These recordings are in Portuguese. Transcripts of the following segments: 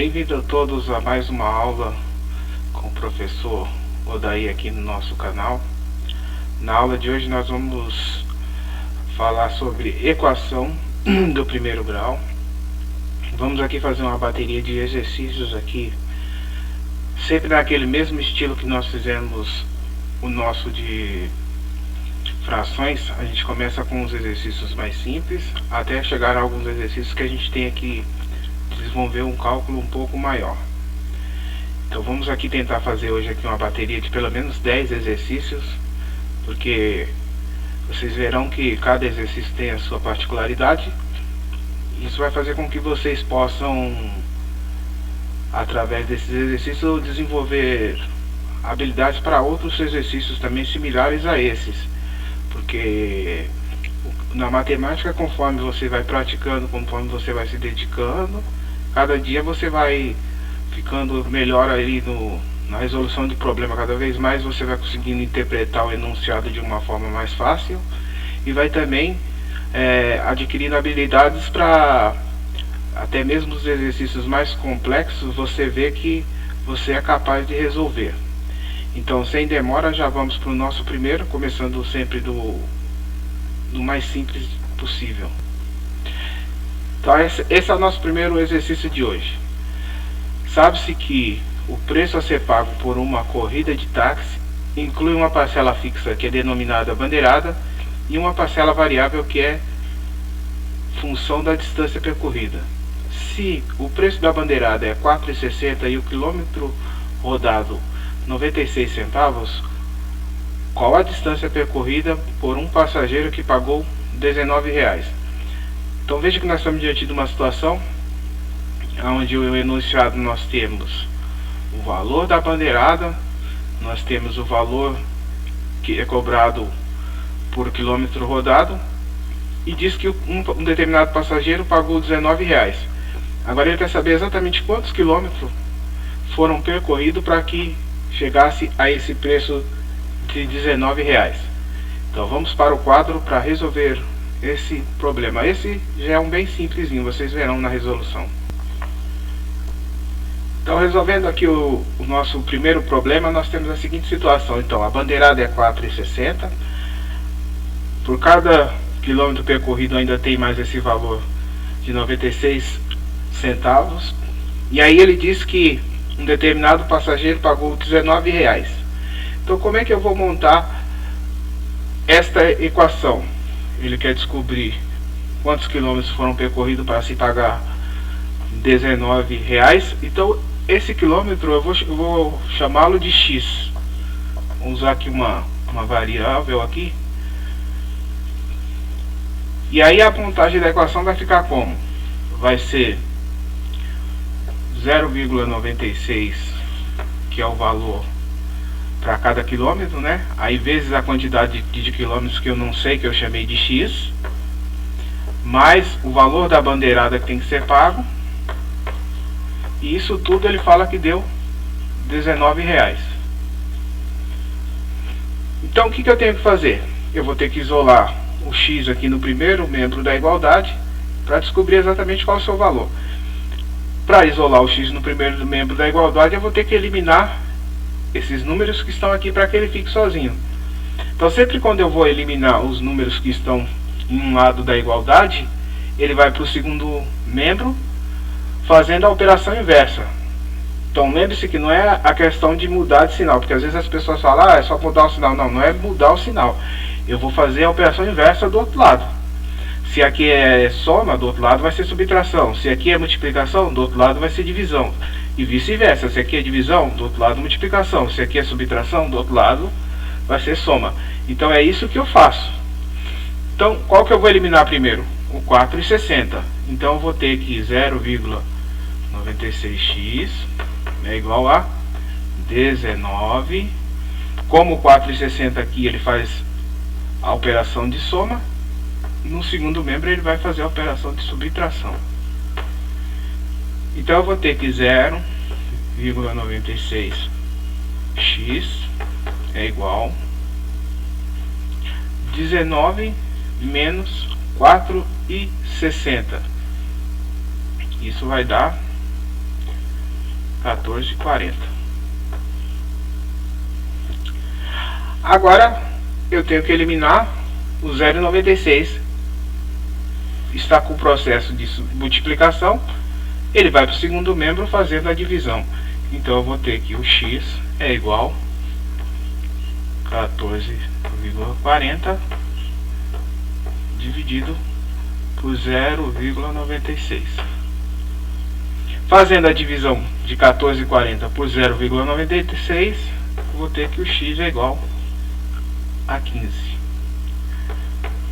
Bem-vindo a todos a mais uma aula com o professor Odaí aqui no nosso canal. Na aula de hoje nós vamos falar sobre equação do primeiro grau. Vamos aqui fazer uma bateria de exercícios aqui, sempre naquele mesmo estilo que nós fizemos o nosso de frações. A gente começa com os exercícios mais simples, até chegar a alguns exercícios que a gente tem que desenvolver um cálculo um pouco maior. Então vamos aqui tentar fazer hoje aqui uma bateria de pelo menos 10 exercícios, porque vocês verão que cada exercício tem a sua particularidade. Isso vai fazer com que vocês possam, através desses exercícios, desenvolver habilidades para outros exercícios também similares a esses, porque na matemática, conforme você vai praticando, conforme você vai se dedicando, cada dia você vai ficando melhor ali na resolução de problema. Cada vez mais você vai conseguindo interpretar o enunciado de uma forma mais fácil, e vai também adquirindo habilidades para até mesmo os exercícios mais complexos você vê que você é capaz de resolver. Então, sem demora, já vamos para o nosso primeiro, começando sempre do mais simples possível. Então esse é o nosso primeiro exercício de hoje. Sabe-se que o preço a ser pago por uma corrida de táxi inclui uma parcela fixa, que é denominada bandeirada, e uma parcela variável, que é função da distância percorrida. Se o preço da bandeirada é R$ 4,60 e o quilômetro rodado 96 centavos, qual a distância percorrida por um passageiro que pagou R$19? Então veja que nós estamos diante de uma situação onde o enunciado nós temos o valor da bandeirada, nós temos o valor que é cobrado por quilômetro rodado, e diz que um determinado passageiro pagou R$19. Agora ele quer saber exatamente quantos quilômetros foram percorridos para que chegasse a esse preço de R$19. Então vamos para o quadro para resolver esse problema. Esse já é um bem simplesinho, vocês verão na resolução. Então, resolvendo aqui o nosso primeiro problema, nós temos a seguinte situação. Então, a bandeirada é R$ 4,60. Por cada quilômetro percorrido ainda tem mais esse valor de 96 centavos. E aí ele diz que um determinado passageiro pagou R$19. Então, como é que eu vou montar esta equação? Ele quer descobrir quantos quilômetros foram percorridos para se pagar R$19. Então esse quilômetro eu vou chamá-lo de x. Vamos usar aqui uma variável aqui. E aí a montagem da equação vai ficar como? Vai ser 0,96, que é o valor para cada quilômetro, né? Aí vezes a quantidade de quilômetros que eu não sei, que eu chamei de x, mais o valor da bandeirada que tem que ser pago, e isso tudo ele fala que deu R$19. Então o que eu tenho que fazer? Eu vou ter que isolar o x aqui no primeiro membro da igualdade para descobrir exatamente qual é o seu valor. Para isolar o x no primeiro membro da igualdade, eu vou ter que eliminar esses números que estão aqui para que ele fique sozinho. Então sempre quando eu vou eliminar os números que estão em um lado da igualdade, ele vai para o segundo membro, fazendo a operação inversa. Então lembre-se que não é a questão de mudar de sinal, porque às vezes as pessoas falam, é só mudar o sinal. Não, não é mudar o sinal. Eu vou fazer a operação inversa do outro lado. Se aqui é soma, do outro lado vai ser subtração. Se aqui é multiplicação, do outro lado vai ser divisão. E vice-versa. Se aqui é divisão, do outro lado multiplicação. Se aqui é subtração, do outro lado vai ser soma. Então é isso que eu faço. Então qual que eu vou eliminar primeiro? O 4,60. Então eu vou ter que 0,96x é igual a 19. Como o 4,60 aqui ele faz a operação de soma, no segundo membro ele vai fazer a operação de subtração. Então eu vou ter que 0,96x é igual 19 menos 4,60. Isso vai dar 14,40. Agora eu tenho que eliminar o 0,96. Está com o processo de multiplicação, ele vai para o segundo membro fazendo a divisão. Então eu vou ter que o x é igual a 14,40 dividido por 0,96. Fazendo a divisão de 14,40 por 0,96, vou ter que o x é igual a 15.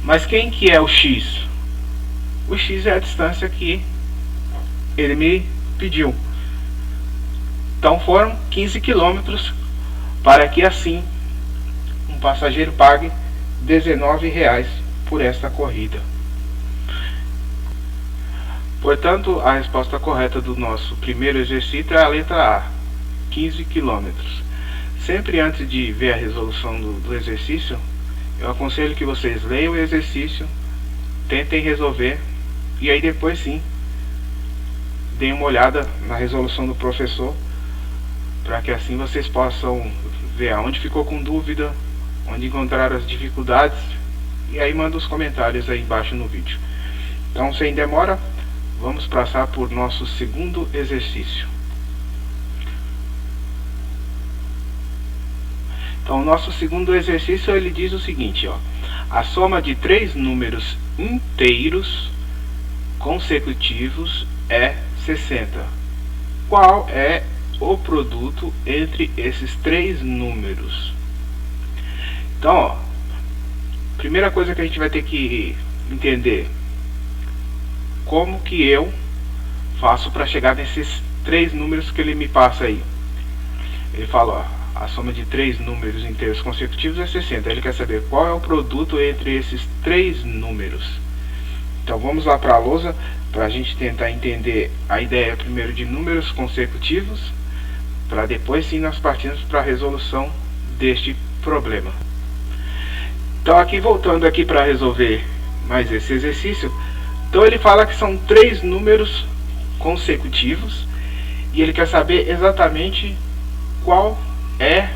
Mas quem que é o x? O x é a distância que ele me pediu. Então foram 15 quilômetros, para que assim um passageiro pague R$19 por esta corrida. Portanto, a resposta correta do nosso primeiro exercício é a letra A, 15 quilômetros. Sempre antes de ver a resolução do exercício, eu aconselho que vocês leiam o exercício, tentem resolver, e aí depois sim, deem uma olhada na resolução do professor, para que assim vocês possam ver aonde ficou com dúvida, onde encontraram as dificuldades, e aí manda os comentários aí embaixo no vídeo. Então, sem demora, vamos passar por nosso segundo exercício. Então, o nosso segundo exercício, ele diz o seguinte, ó: a soma de 3 números inteiros consecutivos é 60. Qual é o produto entre esses 3 números? Então, ó, primeira coisa que a gente vai ter que entender: como que eu faço para chegar nesses 3 números que ele me passa aí. Ele fala, ó, a soma de 3 números inteiros consecutivos é 60. Ele quer saber qual é o produto entre esses 3 números. Então vamos lá para a lousa, para a gente tentar entender a ideia primeiro de números consecutivos, para depois sim nós partimos para a resolução deste problema. Então aqui, voltando aqui para resolver mais esse exercício, então ele fala que são 3 números consecutivos e ele quer saber exatamente qual é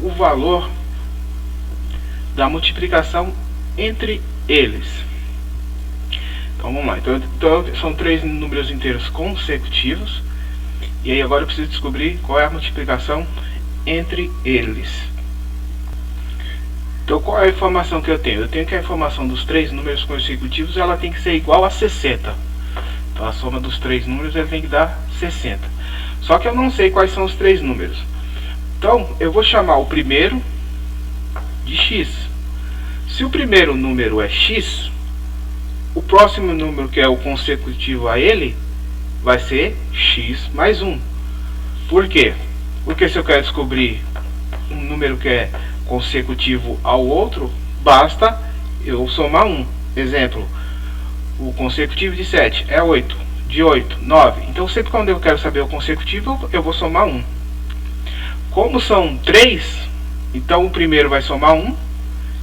o valor da multiplicação entre eles. Então vamos lá, então são 3 números inteiros consecutivos, e aí agora eu preciso descobrir qual é a multiplicação entre eles. Então qual é a informação que eu tenho? Eu tenho que a informação dos 3 números consecutivos, ela tem que ser igual a 60. Então a soma dos 3 números ela tem que dar 60. Só que eu não sei quais são os 3 números. Então eu vou chamar o primeiro de x. Se o primeiro número é x, o próximo número, que é o consecutivo a ele, vai ser x mais 1. Por quê? Porque se eu quero descobrir um número que é consecutivo ao outro, basta eu somar 1. Exemplo, o consecutivo de 7 é 8, de 8, 9. Então sempre quando eu quero saber o consecutivo, eu vou somar 1. Como são 3, então o primeiro vai somar 1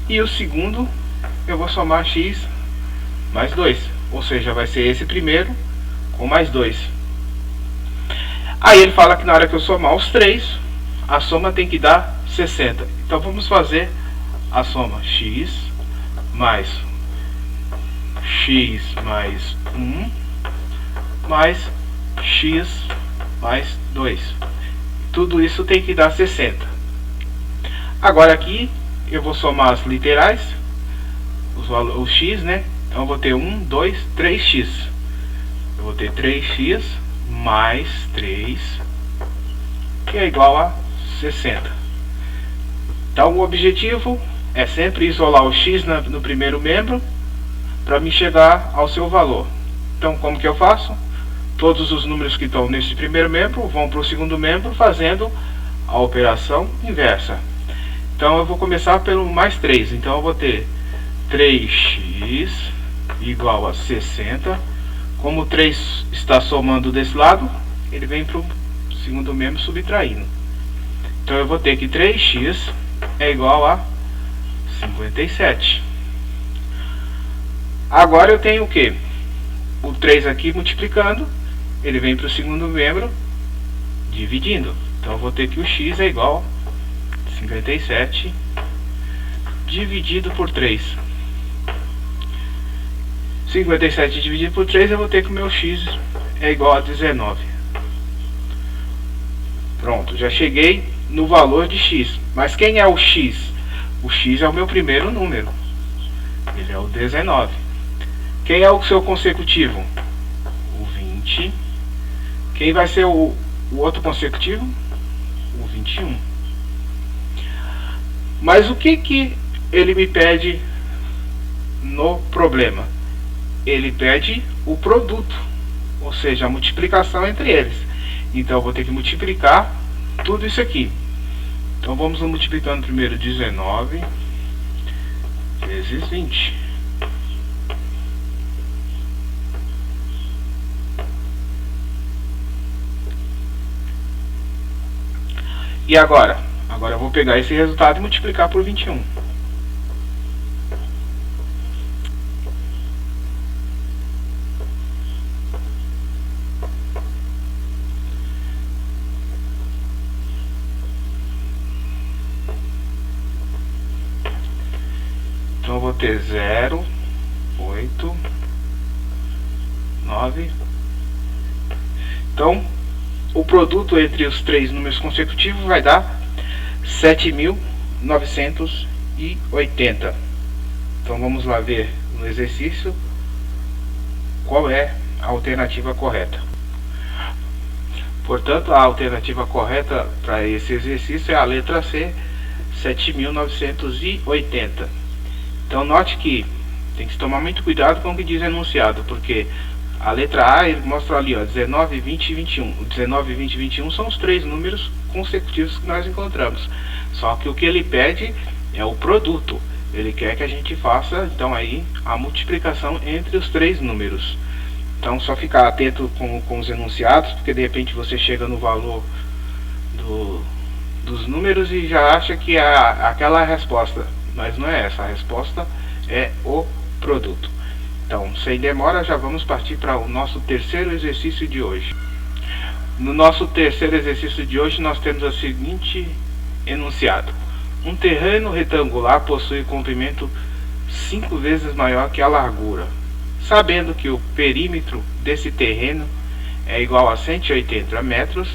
e o segundo eu vou somar x mais 2. Ou seja, vai ser esse primeiro com mais 2. Aí ele fala que na hora que eu somar os 3, a soma tem que dar 60. Então vamos fazer a soma x mais 1 mais x mais 2. Tudo isso tem que dar 60. Agora aqui eu vou somar as literais, o x, né? Então eu vou ter 1, 2, 3x. Eu vou ter 3x mais 3, que é igual a 60. Então o objetivo é sempre isolar o x no primeiro membro para me chegar ao seu valor. Então como que eu faço? Todos os números que estão nesse primeiro membro vão para o segundo membro fazendo a operação inversa. Então eu vou começar pelo mais 3. Então eu vou ter 3x igual a 60. Como o 3 está somando desse lado, ele vem para o segundo membro subtraindo. Então eu vou ter que 3x é igual a 57. Agora eu tenho o que? O 3 aqui multiplicando, ele vem para o segundo membro dividindo. Então eu vou ter que o x é igual a 57 dividido por 3. 57 dividido por 3, eu vou ter que o meu x é igual a 19. Pronto, já cheguei no valor de x. Mas quem é o x? O x é o meu primeiro número. Ele é o 19. Quem é o seu consecutivo? O 20. Quem vai ser o outro consecutivo? O 21. Mas o que ele me pede no problema? Ele pede o produto, ou seja, a multiplicação entre eles. Então eu vou ter que multiplicar tudo isso aqui. Então vamos multiplicando primeiro 19 vezes 20. E agora? Agora eu vou pegar esse resultado e multiplicar por 21. Então eu vou ter 0, 8, 9. Então o produto entre os três números consecutivos vai dar 7.980. Então vamos lá ver no exercício qual é a alternativa correta. Portanto, a alternativa correta para esse exercício é a letra C, 7.980. Então note que tem que tomar muito cuidado com o que diz enunciado, porque a letra A ele mostra ali, ó, 19, 20 e 21. O 19, 20 e 21 são os três números consecutivos que nós encontramos. Só que o que ele pede é o produto. Ele quer que a gente faça, então, aí a multiplicação entre os três números. Então, só ficar atento com os enunciados, porque de repente você chega no valor dos números e já acha que é aquela a resposta. Mas não é essa. A resposta é o produto. Então, sem demora, já vamos partir para o nosso terceiro exercício de hoje. No nosso terceiro exercício de hoje, nós temos o seguinte enunciado. Um terreno retangular possui comprimento 5 vezes maior que a largura. Sabendo que o perímetro desse terreno é igual a 180 metros,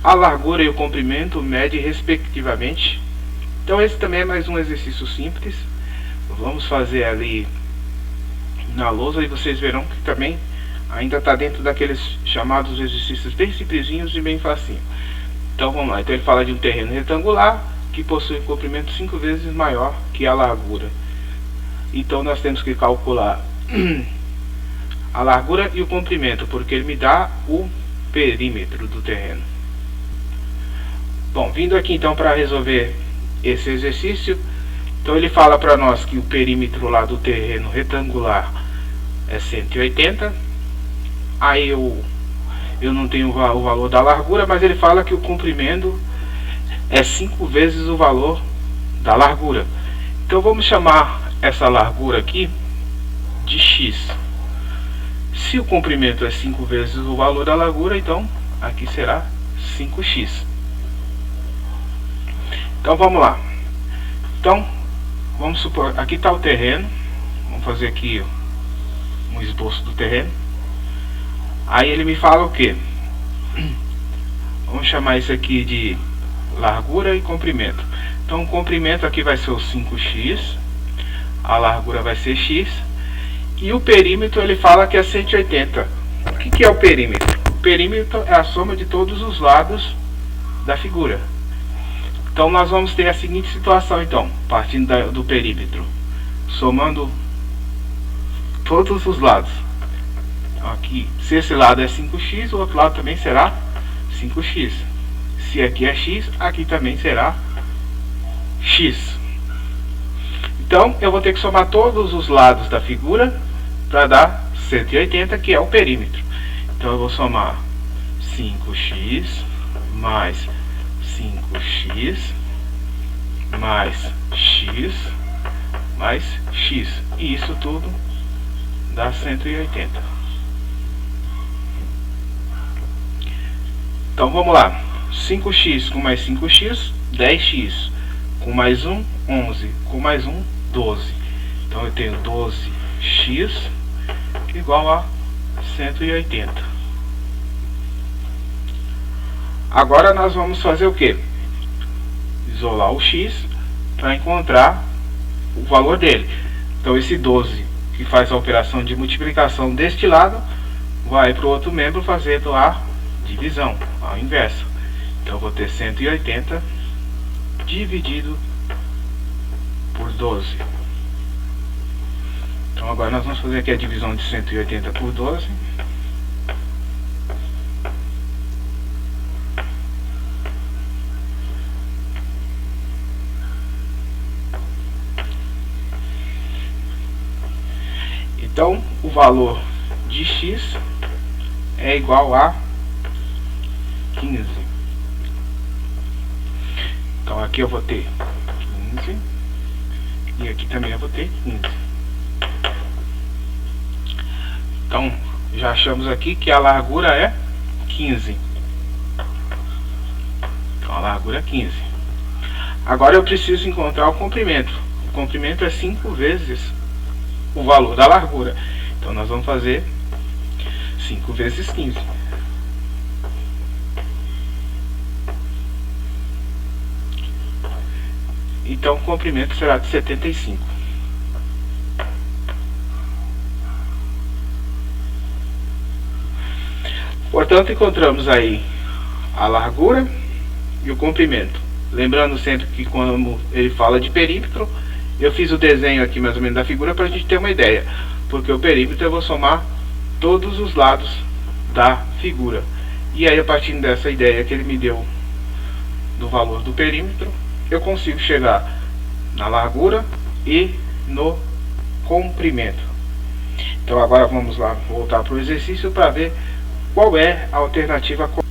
a largura e o comprimento medem respectivamente. Então, esse também é mais um exercício simples. Vamos fazer ali na lousa e vocês verão que também ainda está dentro daqueles chamados exercícios bem simplesinhos e bem facinho. Então vamos lá. Então ele fala de um terreno retangular que possui um comprimento 5 vezes maior que a largura. Então nós temos que calcular a largura e o comprimento, porque ele me dá o perímetro do terreno. Bom, vindo aqui então para resolver esse exercício, então ele fala para nós que o perímetro lá do terreno retangular é 180. Aí eu não tenho o valor da largura, mas ele fala que o comprimento é 5 vezes o valor da largura. Então vamos chamar essa largura aqui de x. Se o comprimento é 5 vezes o valor da largura, então aqui será 5x. Então vamos lá. Então vamos supor, aqui está o terreno. Vamos fazer aqui um esboço do terreno. Aí ele me fala o que? Vamos chamar isso aqui de largura e comprimento. Então o comprimento aqui vai ser o 5x, a largura vai ser x, e o perímetro ele fala que é 180. O que é o perímetro? O perímetro é a soma de todos os lados da figura. Então nós vamos ter a seguinte situação, então, partindo do perímetro, somando todos os lados. Aqui, se esse lado é 5x, o outro lado também será 5x. Se aqui é x, aqui também será x. Então eu vou ter que somar todos os lados da figura para dar 180, que é o perímetro. Então eu vou somar 5x mais 5x mais x mais x, e isso tudo dá 180. Então vamos lá. 5x com mais 5x, 10x. Com mais 1, 11. Com mais 1, 12. Então eu tenho 12x igual a 180. Agora nós vamos fazer o que? Isolar o x para encontrar o valor dele. Então esse 12 que faz a operação de multiplicação deste lado vai para o outro membro fazendo a divisão, ao inverso. Então eu vou ter 180 dividido por 12. Então agora nós vamos fazer aqui a divisão de 180 por 12. Então o valor de x é igual a 15. Então aqui eu vou ter 15 e aqui também eu vou ter 15. Então já achamos aqui que a largura é 15. Então a largura é 15. Agora eu preciso encontrar o comprimento. O comprimento é 5 vezes o valor da largura. Então nós vamos fazer 5 vezes 15. Então o comprimento será de 75. Portanto, encontramos aí a largura e o comprimento. Lembrando sempre que quando ele fala de perímetro, eu fiz o desenho aqui mais ou menos da figura para a gente ter uma ideia. Porque o perímetro eu vou somar todos os lados da figura. E aí a partir dessa ideia que ele me deu do valor do perímetro, eu consigo chegar na largura e no comprimento. Então agora vamos lá voltar para o exercício para ver qual é a alternativa correta.